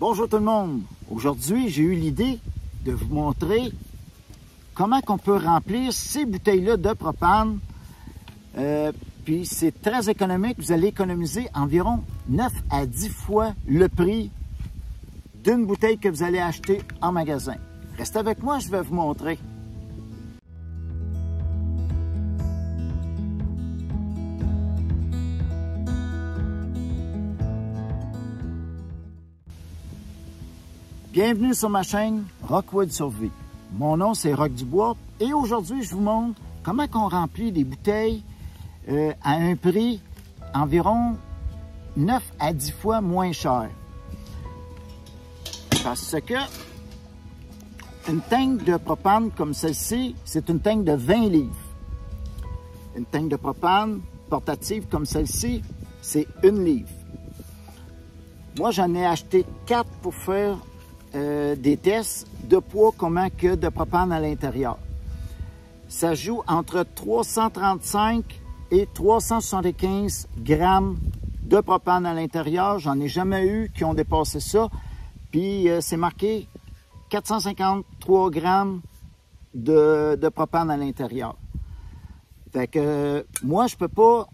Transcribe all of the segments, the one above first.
Bonjour tout le monde! Aujourd'hui, j'ai eu l'idée de vous montrer comment on peut remplir ces bouteilles-là de propane. Puis c'est très économique. Vous allez économiser environ 9 à 10 fois le prix d'une bouteille que vous allez acheter en magasin. Restez avec moi, je vais vous montrer. Bienvenue sur ma chaîne Rockwood Survie. Mon nom c'est Rock Dubois et aujourd'hui je vous montre comment on remplit des bouteilles à un prix environ 9 à 10 fois moins cher. Parce que une tank de propane comme celle-ci, c'est une tank de 20 livres. Une tank de propane portative comme celle-ci, c'est 1 livre. Moi j'en ai acheté 4 pour faire des tests de poids comment que de propane à l'intérieur. Ça joue entre 335 et 375 grammes de propane à l'intérieur. J'en ai jamais eu qui ont dépassé ça. Puis c'est marqué 453 grammes de propane à l'intérieur. Fait que moi, je peux pas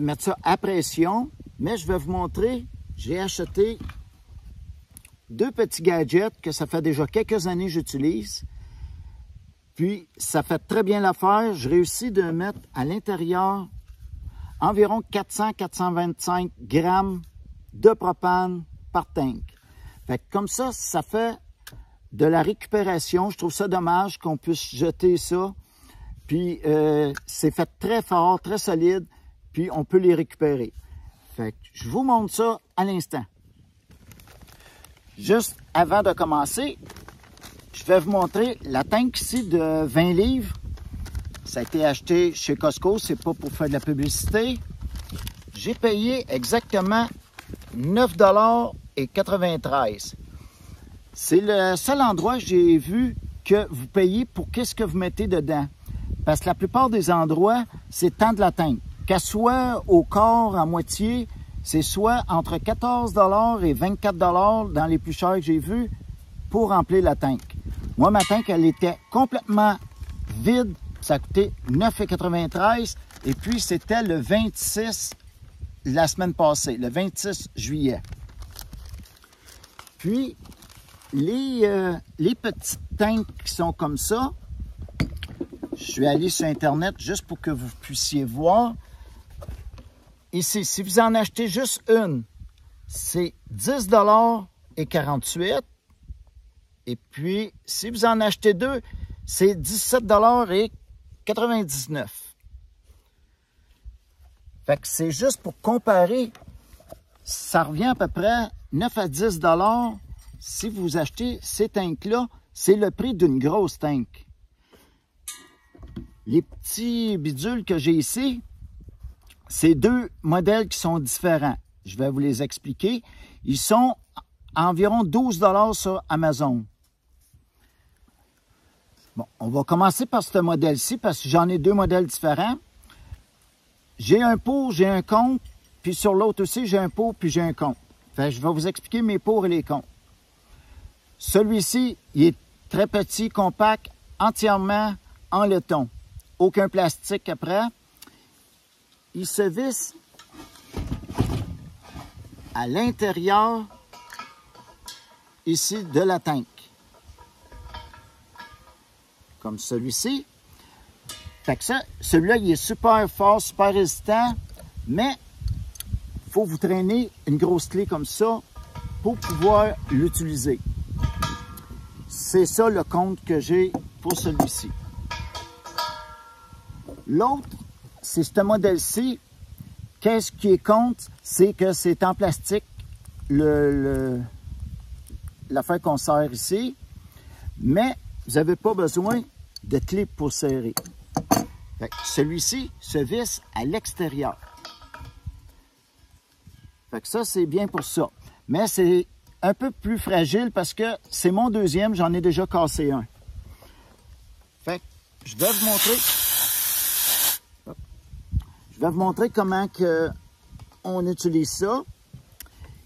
mettre ça à pression, mais je vais vous montrer. J'ai acheté 2 petits gadgets que ça fait déjà quelques années que j'utilise. Puis, ça fait très bien l'affaire. Je réussis de mettre à l'intérieur environ 400-425 grammes de propane par tank. Fait que comme ça, ça fait de la récupération. Je trouve ça dommage qu'on puisse jeter ça. Puis, c'est fait très fort, très solide. Puis, on peut les récupérer. Fait que je vous montre ça à l'instant. Juste avant de commencer, je vais vous montrer la tank ici de 20 livres. Ça a été acheté chez Costco, c'est pas pour faire de la publicité. J'ai payé exactement 9,93 $. C'est le seul endroit que j'ai vu que vous payez pour qu'est-ce que vous mettez dedans. Parce que la plupart des endroits, c'est tant de la tank. Qu'elle soit au quart, à moitié, c'est soit entre 14 $ et 24 $ dans les plus chers que j'ai vus pour remplir la tank. Moi, ma tank, elle était complètement vide. Ça a coûté 9,93 $. Et puis, c'était le 26 la semaine passée, le 26 juillet. Puis, les petites tanks qui sont comme ça, je suis allé sur Internet juste pour que vous puissiez voir. Ici, si vous en achetez juste une, c'est 10,48 $. Et puis, si vous en achetez 2, c'est 17,99 $. Fait que c'est juste pour comparer. Ça revient à peu près 9 à 10 $ si vous achetez ces tanks-là. C'est le prix d'une grosse tank. Les petits bidules que j'ai ici, c'est 2 modèles qui sont différents. Je vais vous les expliquer. Ils sont environ 12 $ sur Amazon. Bon, on va commencer par ce modèle-ci parce que j'en ai 2 modèles différents. J'ai un pour, j'ai un contre, puis sur l'autre aussi, j'ai un pour, puis j'ai un contre. Fait que je vais vous expliquer mes pour et les contre. Celui-ci, il est très petit, compact, entièrement en laiton. Aucun plastique après. Il se visse à l'intérieur ici de la tank. Comme celui-ci. Fait que ça, celui-là, il est super fort, super résistant, mais il faut vous traîner une grosse clé comme ça pour pouvoir l'utiliser. C'est ça le compte que j'ai pour celui-ci. L'autre, c'est ce modèle-ci. Qu'est-ce qui est contre? C'est que c'est en plastique, l'affaire qu'on sert ici, mais vous n'avez pas besoin de clé pour serrer. Celui-ci se visse à l'extérieur. Ça, c'est bien pour ça. Mais c'est un peu plus fragile parce que c'est mon deuxième, j'en ai déjà cassé un. Je vais vous montrer. Je vais vous montrer comment on utilise ça.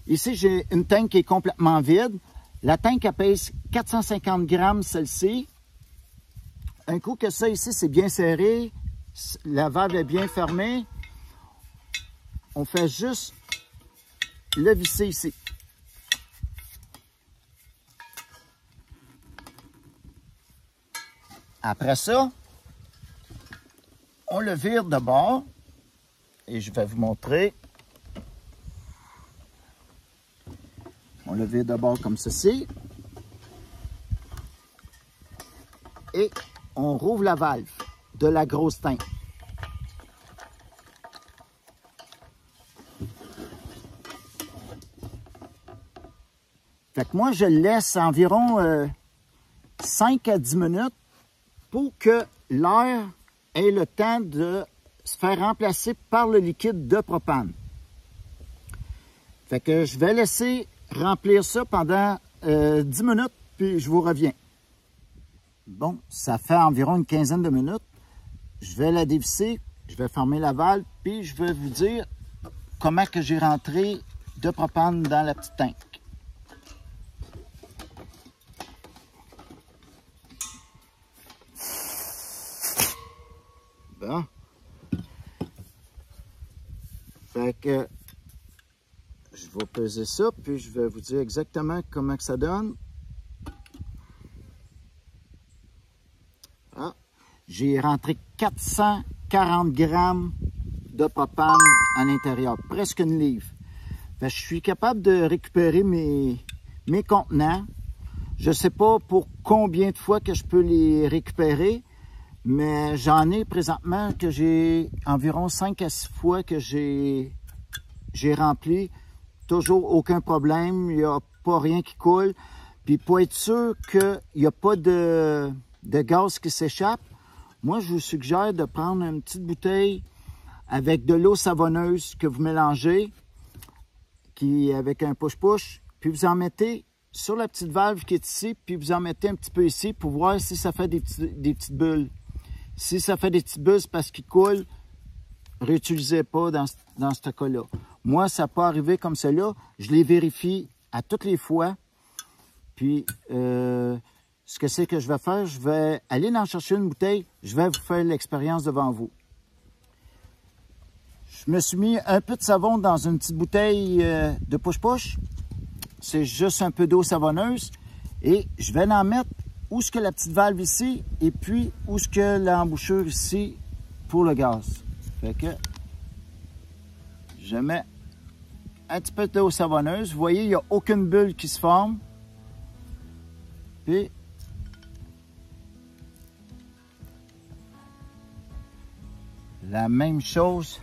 Ici, j'ai une tank qui est complètement vide. La tank, elle pèse 450 grammes, celle-ci. Un coup que ça ici, c'est bien serré, la valve est bien fermée, on fait juste le visser ici. Après ça, on le vire de bord et je vais vous montrer. On le vire de bord comme ceci. Et on rouvre la valve de la grosse tank. Fait que moi, je laisse environ 5 à 10 minutes pour que l'air ait le temps de se faire remplacer par le liquide de propane. Fait que je vais laisser remplir ça pendant 10 minutes, puis je vous reviens. Bon, ça fait environ une quinzaine de minutes. Je vais la dévisser, je vais fermer la valve, puis je vais vous dire comment que j'ai rentré de propane dans la petite tank. Bon. Fait que je vais peser ça, puis je vais vous dire exactement comment que ça donne. Ah, j'ai rentré 440 grammes de propane à l'intérieur, presque une livre. Fait que je suis capable de récupérer mes contenants. Je ne sais pas pour combien de fois que je peux les récupérer, mais j'en ai présentement que j'ai environ 5 à 6 fois que j'ai rempli. Toujours aucun problème, il n'y a pas rien qui coule. Puis pour être sûr qu'il n'y a pas de gaz qui s'échappe, moi je vous suggère de prendre une petite bouteille avec de l'eau savonneuse que vous mélangez, avec un push-push, puis vous en mettez sur la petite valve qui est ici, puis vous en mettez un petit peu ici pour voir si ça fait des petites bulles. Si ça fait des petites bulles, c'est parce qu'il coule. Réutilisez pas dans ce cas-là. Moi, ça peut arriver comme cela. Je les vérifie à toutes les fois. Puis, ce que c'est que je vais faire, je vais aller en chercher une bouteille. Je vais vous faire l'expérience devant vous. Je me suis mis un peu de savon dans une petite bouteille de push-push. C'est juste un peu d'eau savonneuse. Et je vais en mettre où est-ce que la petite valve ici et puis où est-ce que l'embouchure ici pour le gaz. Fait que je mets un petit peu d'eau savonneuse. Vous voyez, il n'y a aucune bulle qui se forme. Puis la même chose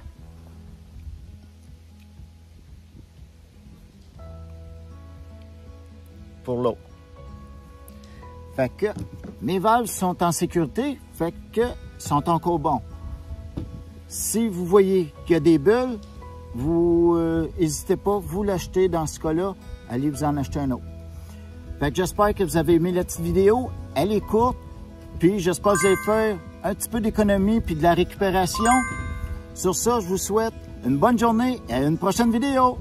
pour l'eau. Fait que mes valves sont en sécurité, fait que sont encore bons. Si vous voyez qu'il y a des bulles, vous n'hésitez pas, vous l'achetez dans ce cas-là, allez vous en acheter un autre. Fait que j'espère que vous avez aimé la petite vidéo, elle est courte, puis j'espère que vous allez faire un petit peu d'économie puis de la récupération. Sur ça, je vous souhaite une bonne journée et à une prochaine vidéo.